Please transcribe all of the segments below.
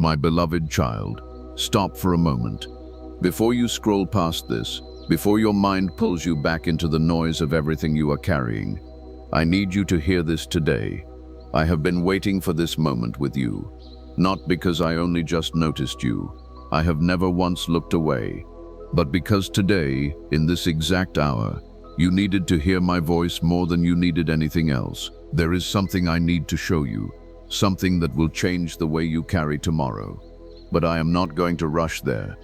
My beloved child, stop for a moment. Before you scroll past this, before your mind pulls you back into the noise of everything you are carrying, I need you to hear this today. I have been waiting for this moment with you, not because I only just noticed you. I have never once looked away, but because today, in this exact hour, you needed to hear my voice more than you needed anything else. There is something I need to show you, something that will change the way you carry tomorrow. But I am not going to rush there.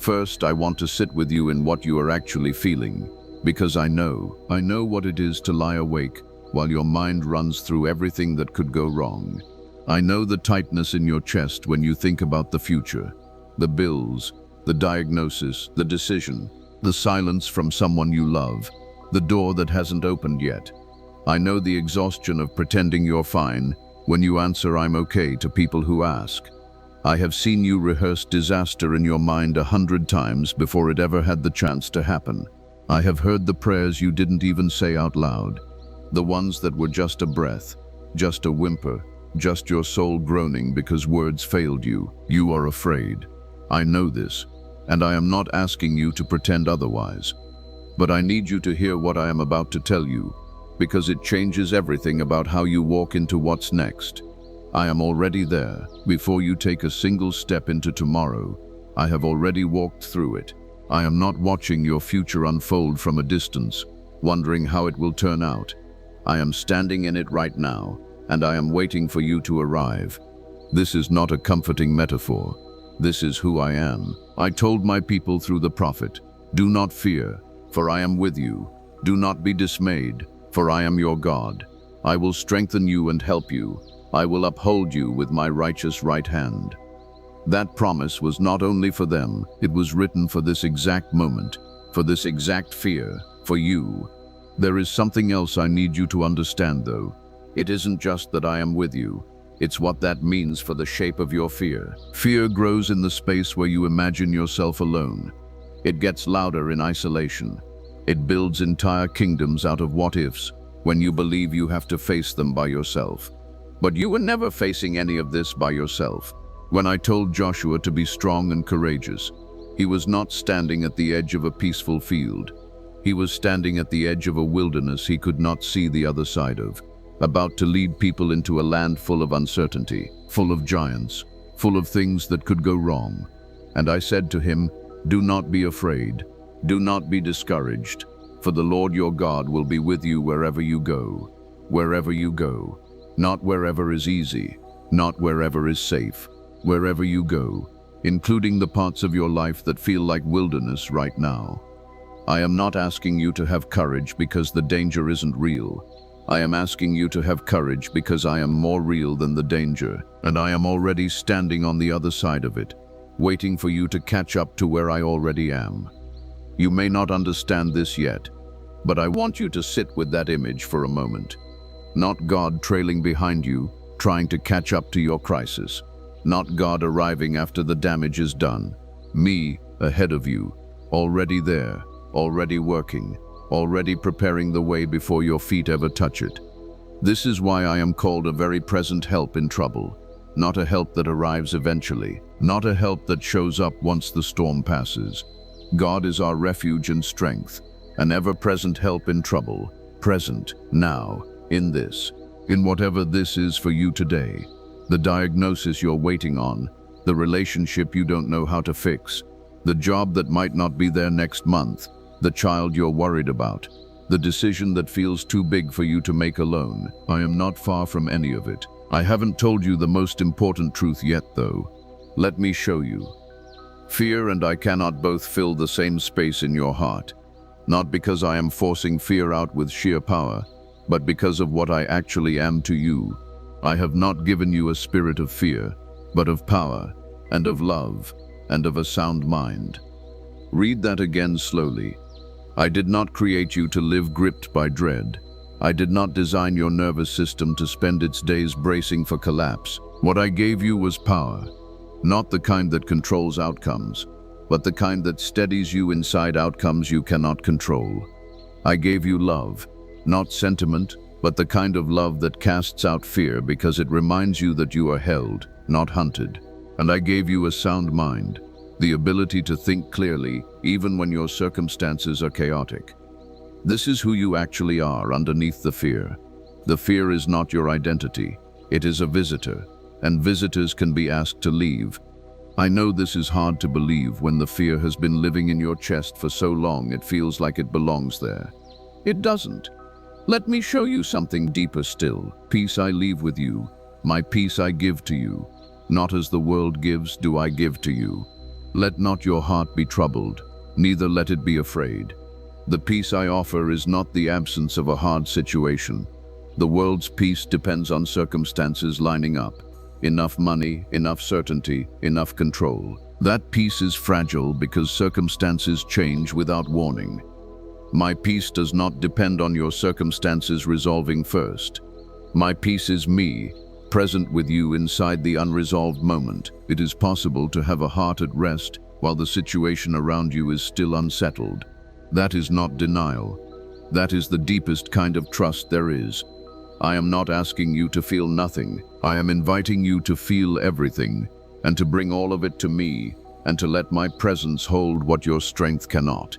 First, I want to sit with you in what you are actually feeling, because I know what it is to lie awake while your mind runs through everything that could go wrong. I know the tightness in your chest when you think about the future, the bills, the diagnosis, the decision, the silence from someone you love, the door that hasn't opened yet. I know the exhaustion of pretending you're fine when you answer "I'm okay" to people who ask. I have seen you rehearse disaster in your mind 100 times before it ever had the chance to happen. I have heard the prayers you didn't even say out loud, the ones that were just a breath, just a whimper, just your soul groaning because words failed you. You are afraid. I know this, and I am not asking you to pretend otherwise. But I need you to hear what I am about to tell you, because it changes everything about how you walk into what's next. I am already there. Before you take a single step into tomorrow, I have already walked through it. I am not watching your future unfold from a distance, wondering how it will turn out. I am standing in it right now, and I am waiting for you to arrive. This is not a comforting metaphor. This is who I am. I told my people through the prophet, "Do not fear, for I am with you. Do not be dismayed, for I am your God. I will strengthen you and help you. I will uphold you with my righteous right hand." That promise was not only for them, it was written for this exact moment, for this exact fear, for you. There is something else I need you to understand, though. It isn't just that I am with you. It's what that means for the shape of your fear. Fear grows in the space where you imagine yourself alone. It gets louder in isolation. It builds entire kingdoms out of what-ifs, when you believe you have to face them by yourself. But you were never facing any of this by yourself. When I told Joshua to be strong and courageous, he was not standing at the edge of a peaceful field. He was standing at the edge of a wilderness he could not see the other side of, about to lead people into a land full of uncertainty, full of giants, full of things that could go wrong. And I said to him, "Do not be afraid. Do not be discouraged, for the Lord your God will be with you wherever you go." Wherever you go. Not wherever is easy, not wherever is safe. Wherever you go, including the parts of your life that feel like wilderness right now. I am not asking you to have courage because the danger isn't real. I am asking you to have courage because I am more real than the danger, and I am already standing on the other side of it, waiting for you to catch up to where I already am. You may not understand this yet, but I want you to sit with that image for a moment. Not God trailing behind you, trying to catch up to your crisis. Not God arriving after the damage is done. Me, ahead of you, already there, already working, already preparing the way before your feet ever touch it. This is why I am called a very present help in trouble, not a help that arrives eventually, not a help that shows up once the storm passes. God is our refuge and strength, an ever-present help in trouble, present, now, in this, in whatever this is for you today. The diagnosis you're waiting on, the relationship you don't know how to fix, the job that might not be there next month, the child you're worried about, the decision that feels too big for you to make alone. I am not far from any of it. I haven't told you the most important truth yet, though. Let me show you. Fear and I cannot both fill the same space in your heart, not because I am forcing fear out with sheer power, but because of what I actually am to you. I have not given you a spirit of fear, but of power, and of love, and of a sound mind. Read that again slowly. I did not create you to live gripped by dread. I did not design your nervous system to spend its days bracing for collapse. What I gave you was power, not the kind that controls outcomes, but the kind that steadies you inside outcomes you cannot control. I gave you love, not sentiment, but the kind of love that casts out fear because it reminds you that you are held, not hunted. And I gave you a sound mind, the ability to think clearly even when your circumstances are chaotic. This is who you actually are underneath the fear. The fear is not your identity. It is a visitor, and visitors can be asked to leave. I know this is hard to believe when the fear has been living in your chest for so long it feels like it belongs there. It doesn't. Let me show you something deeper still. Peace I leave with you. My peace I give to you. Not as the world gives do I give to you. Let not your heart be troubled, neither let it be afraid. The peace I offer is not the absence of a hard situation. The world's peace depends on circumstances lining up. Enough money, enough certainty, enough control. That peace is fragile because circumstances change without warning. My peace does not depend on your circumstances resolving first. My peace is me, present with you inside the unresolved moment. It is possible to have a heart at rest while the situation around you is still unsettled. That is not denial. That is the deepest kind of trust there is. I am not asking you to feel nothing. I am inviting you to feel everything, and to bring all of it to me, and to let my presence hold what your strength cannot.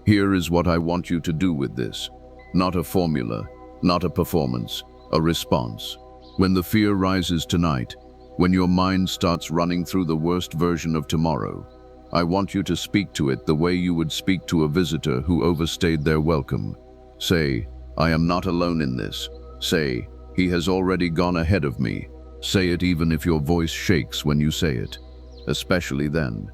Here is what I want you to do with this. Not a formula, not a performance, a response. When the fear rises tonight, when your mind starts running through the worst version of tomorrow, I want you to speak to it the way you would speak to a visitor who overstayed their welcome. Say, I am not alone in this. Say, he has already gone ahead of me. Say it even if your voice shakes when you say it, especially then.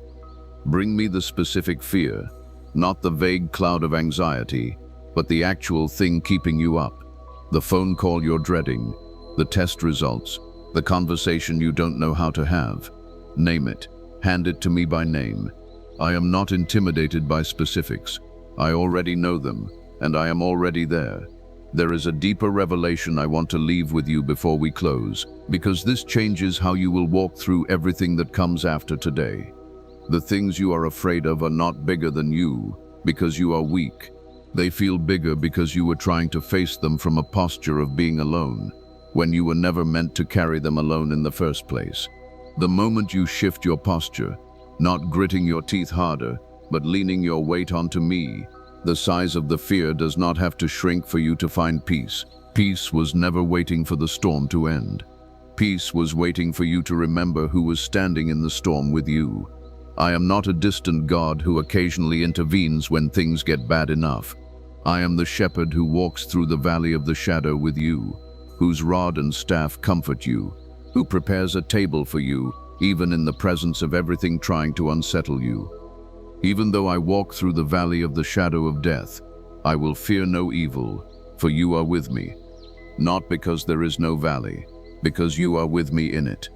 Bring me the specific fear, not the vague cloud of anxiety, but the actual thing keeping you up. The phone call you're dreading, the test results, the conversation you don't know how to have. Name it. Hand it to me by name. I am not intimidated by specifics. I already know them, and I am already there. There is a deeper revelation I want to leave with you before we close, because this changes how you will walk through everything that comes after today. The things you are afraid of are not bigger than you, because you are weak. They feel bigger because you were trying to face them from a posture of being alone, when you were never meant to carry them alone in the first place. The moment you shift your posture, not gritting your teeth harder, but leaning your weight onto me, the size of the fear does not have to shrink for you to find peace. Peace was never waiting for the storm to end. Peace was waiting for you to remember who was standing in the storm with you. I am not a distant God who occasionally intervenes when things get bad enough. I am the shepherd who walks through the valley of the shadow with you, whose rod and staff comfort you, who prepares a table for you, even in the presence of everything trying to unsettle you. Even though I walk through the valley of the shadow of death, I will fear no evil, for you are with me. Not because there is no valley, because you are with me in it.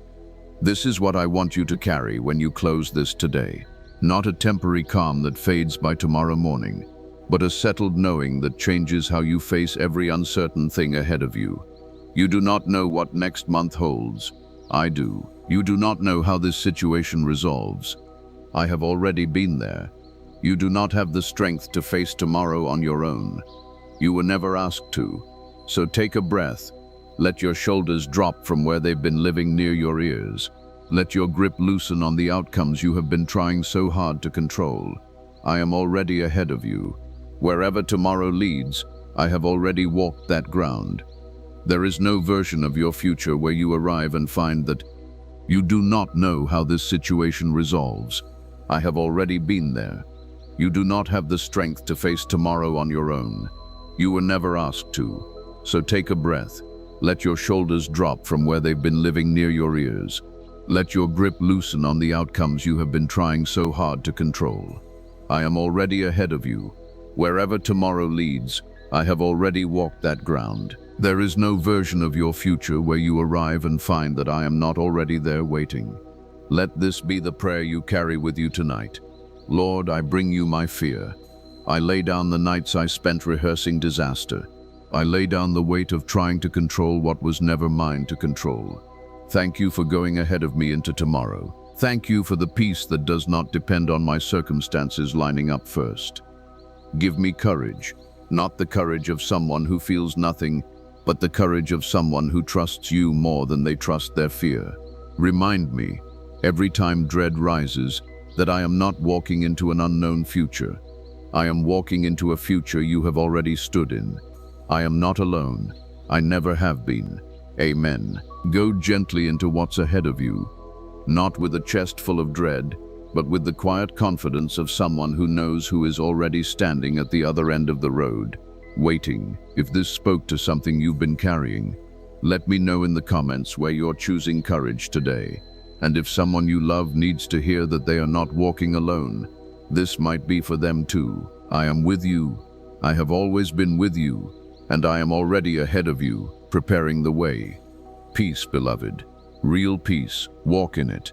This is what I want you to carry when you close this today. Not a temporary calm that fades by tomorrow morning, but a settled knowing that changes how you face every uncertain thing ahead of you. You do not know what next month holds. I do. You do not know how this situation resolves. I have already been there. You do not have the strength to face tomorrow on your own. You were never asked to. So take a breath. Let your shoulders drop from where they've been living near your ears. Let your grip loosen on the outcomes you have been trying so hard to control. I am already ahead of you. Wherever tomorrow leads, I have already walked that ground. There is no version of your future where you arrive and find that you do not know how this situation resolves. I have already been there. You do not have the strength to face tomorrow on your own. You were never asked to. So take a breath. Let your shoulders drop from where they've been living near your ears. Let your grip loosen on the outcomes you have been trying so hard to control. I am already ahead of you. Wherever tomorrow leads, I have already walked that ground. There is no version of your future where you arrive and find that I am not already there waiting. Let this be the prayer you carry with you tonight. Lord, I bring you my fear. I lay down the nights I spent rehearsing disaster. I lay down the weight of trying to control what was never mine to control. Thank you for going ahead of me into tomorrow. Thank you for the peace that does not depend on my circumstances lining up first. Give me courage, not the courage of someone who feels nothing, but the courage of someone who trusts you more than they trust their fear. Remind me, every time dread rises, that I am not walking into an unknown future. I am walking into a future you have already stood in. I am not alone. I never have been. Amen. Go gently into what's ahead of you, not with a chest full of dread, but with the quiet confidence of someone who knows who is already standing at the other end of the road, waiting. If this spoke to something you've been carrying, let me know in the comments where you're choosing courage today. And if someone you love needs to hear that they are not walking alone, this might be for them too. I am with you. I have always been with you, and I am already ahead of you, preparing the way. Peace, beloved. Real peace. Walk in it.